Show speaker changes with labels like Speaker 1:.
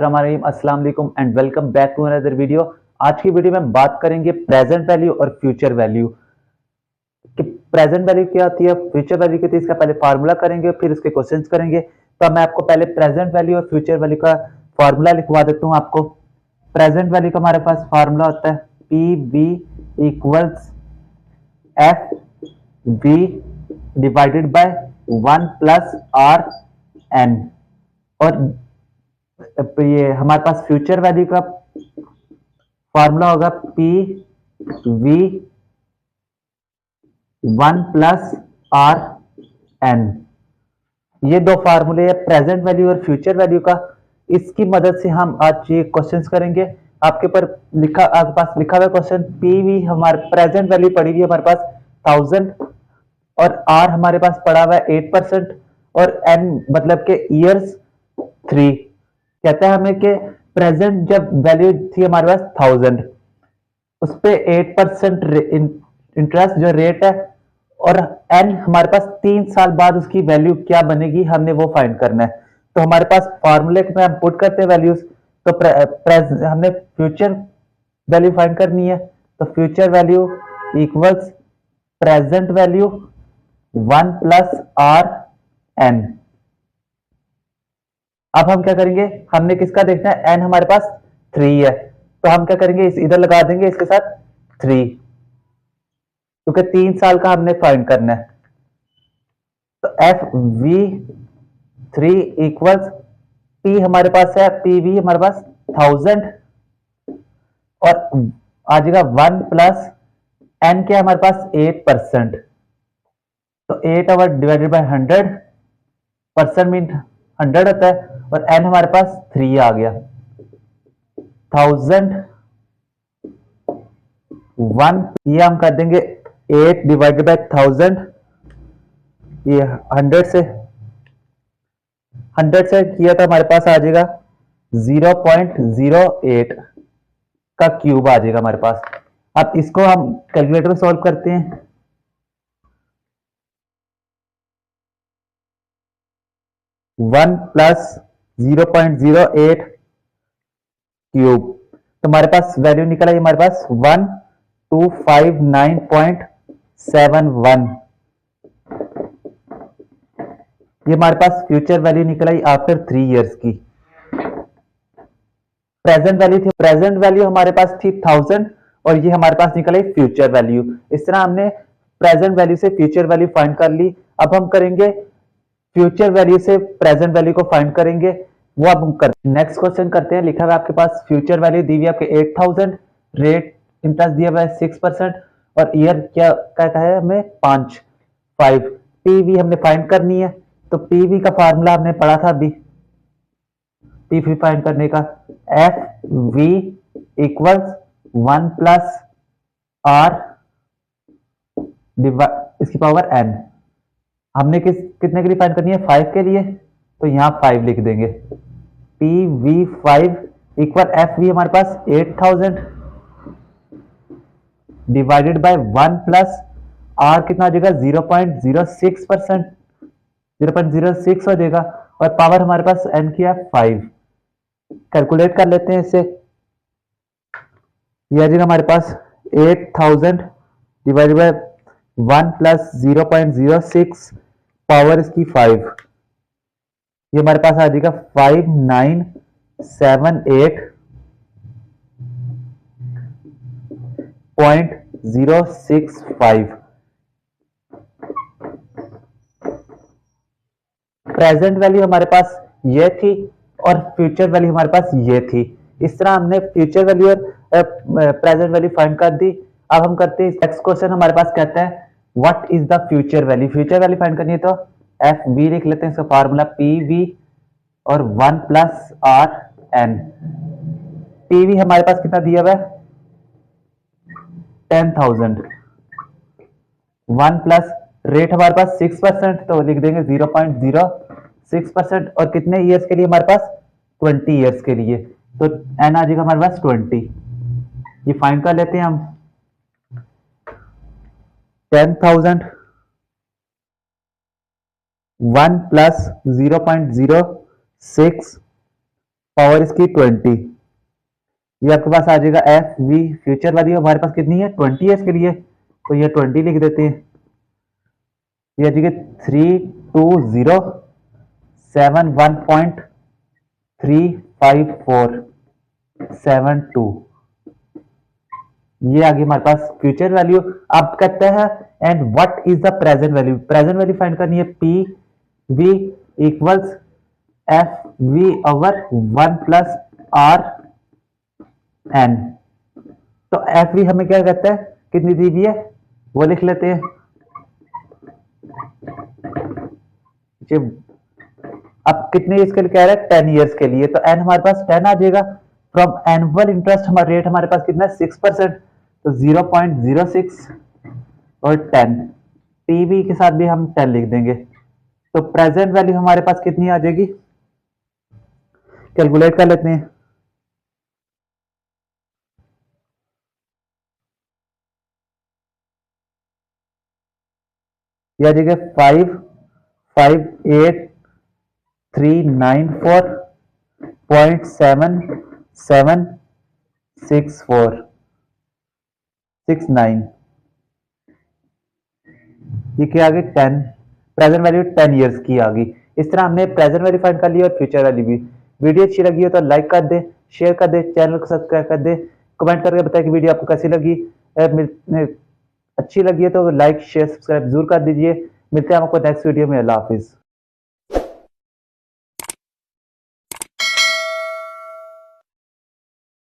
Speaker 1: अस्सलाम वालेकुम and welcome back to another video. आज की वीडियो में बात करेंगे प्रेजेंट वैल्यू और फ्यूचर वैल्यू कि प्रेजेंट वैल्यू क्या होती है, फ्यूचर वैल्यू क्या होती है। इसका पहले फार्मूला करेंगे, फिर इसके क्वेश्चंस करेंगे। तो मैं आपको पहले प्रेजेंट वैल्यू और फ्यूचर वैल्यू का फार्मूला लिखवा देता हूँ आपको। प्रेजेंट वैल्यू का हमारे पास फार्मूला होता है P V equals F V divided by 1 plus R N. और ये हमारे पास फ्यूचर वैल्यू का फॉर्मूला होगा P V 1 plus R N. ये दो फार्मूले है प्रेजेंट वैल्यू और फ्यूचर वैल्यू का। इसकी मदद से हम आज ये क्वेश्चंस करेंगे। आपके पास लिखा हुआ क्वेश्चन पी वी हमारे प्रेजेंट वैल्यू पड़ी हुई है हमारे पास 1000 और आर हमारे पास पड़ा हुआ है 8% और एन मतलब के ईयर्स 3। कहता है हमें कि प्रेजेंट जब वैल्यू थी हमारे पास 1000 उस पे 8% इंटरेस्ट जो रेट है और एन हमारे पास 3 साल बाद उसकी वैल्यू क्या बनेगी हमने वो फाइंड करना है। तो हमारे पास फॉर्मूले में हम पुट करते हैं वैल्यूज। तो हमने फ्यूचर वैल्यू फाइंड करनी है। तो future value equals present value 1 plus R N. अब हम क्या करेंगे, हमने किसका देखना है, एन हमारे पास 3 है तो हम क्या करेंगे इधर लगा देंगे इसके साथ 3 क्योंकि 3 साल का हमने फाइंड करना है। तो एफ वी 3 इक्वल्स पी हमारे पास है पी वी हमारे पास 1000 और आ जाएगा 1 प्लस एन क्या हमारे पास 8%। तो 8 ओवर डिवाइडेड बाय 100% मीन 100 होता है और एन हमारे पास 3 आ गया। 1000 1 ये हम कर देंगे 8 डिवाइडेड बाय 1000। ये 100 से किया तो हमारे पास आ जाएगा 0.08 का क्यूब आ जाएगा हमारे पास। अब इसको हम कैलकुलेटर में सॉल्व करते हैं। 1 प्लस 0.08 क्यूब तो हमारे पास वैल्यू निकला हमारे पास 1259.71। ये हमारे पास फ्यूचर वैल्यू निकल आई आफ्टर 3 इयर्स की। प्रेजेंट वैल्यू हमारे पास थी 1000 और ये हमारे पास निकल आई फ्यूचर वैल्यू। इस तरह हमने प्रेजेंट वैल्यू से फ्यूचर वैल्यू फाइंड कर ली। अब हम करेंगे फ्यूचर वैल्यू से प्रेजेंट वैल्यू को फाइंड करेंगे, वो अब हम करते हैं। नेक्स्ट क्वेश्चन करते हैं। लिखा हुआ आपके पास फ्यूचर वैल्यू दी हुई आपके 8000, रेट इंटरेस्ट दिया हुआ है 6% और ईयर क्या कहता है हमें 5। पीवी हमने फाइंड करनी है। तो पीवी का फार्मूला हमने पढ़ा था अभी। पीवी फाइंड करने का F V equals 1 plus R इसकी पावर एन। हमने कितने के लिए फाइंड करनी है, 5 के लिए। तो यहां 5 लिख देंगे। P V 5 equal F V हमारे पास 8000 डिवाइडेड बाय 1 प्लस आर कितना हो जाएगा 0.06%, 0.06 हो जाएगा और पावर हमारे पास एन की है 5। कैलकुलेट कर लेते हैं इससे। यह आ जाएगा हमारे पास 8000 डिवाइडेड बाय 1 प्लस 0.06 पावर इसकी 5। ये हमारे पास आ जाएगा 5978.065। प्रेजेंट वैल्यू हमारे पास ये थी और फ्यूचर वैल्यू हमारे पास ये थी। इस तरह हमने फ्यूचर वैल्यू और प्रेजेंट वैल्यू फाइंड कर दी। अब हम करते हैं नेक्स्ट क्वेश्चन। हमारे पास कहता है what is the future value. Future value find करनी है तो एफ वी लिख लेते हैं, इसका फार्मूला पी वी और 1 plus R N. P V हमारे पास कितना दिया हुआ है 10,000। 1 प्लस रेट हमारे पास 6% तो लिख देंगे 0.06% और कितने ईयर्स के लिए हमारे पास 20 ईयर्स के लिए। तो एन आ जाएगा हमारे पास 20। ये फाइंड कर लेते हैं हम। 10,000 1 प्लस 0.06 पावर इसकी 20। ये आपके पास आ जाएगा एफ वी फ्यूचर वैल्यू हमारे पास कितनी है 20 है इसके लिए, तो ये 20 लिख देते हैं। ये आ जाएगी 3207135472। ये आ गई हमारे पास फ्यूचर वैल्यू। अब कहते हैं and what is the present value. Present value find करनी है P V equals F V over 1 plus R N. तो एफ वी हमें क्या कहता है, कितनी दी हुई है वो लिख लेते हैं। अब कितने इसके लिए कह रहा है 10 इयर्स के लिए, तो एन हमारे पास 10 आ जाएगा। फ्रॉम एनुअल इंटरेस्ट हमारा रेट हमारे पास कितना है 6%, तो 0.06 और 10 पीवी के साथ भी हम 10 लिख देंगे। तो प्रेजेंट वैल्यू हमारे पास कितनी आ जाएगी, कैलकुलेट कर लेते हैं। ये आ जाएगा 558,394.776469। ये क्या आ गई 10, प्रेजेंट वैल्यू 10 इयर्स की आ गई। इस तरह हमने प्रेजेंट वैल्यू फाइंड कर लिया और फ्यूचर वैल्यू भी। वीडियो अच्छी लगी हो तो लाइक कर दे, शेयर कर दे, चैनल को सब्सक्राइब कर दे, कमेंट करके बताएं कि वीडियो आपको कैसी लगी। अच्छी लगी है तो लाइक शेयर सब्सक्राइब जरूर कर दीजिए। मिलते हैं आपको नेक्स्ट वीडियो में। अल्लाह हाफिज।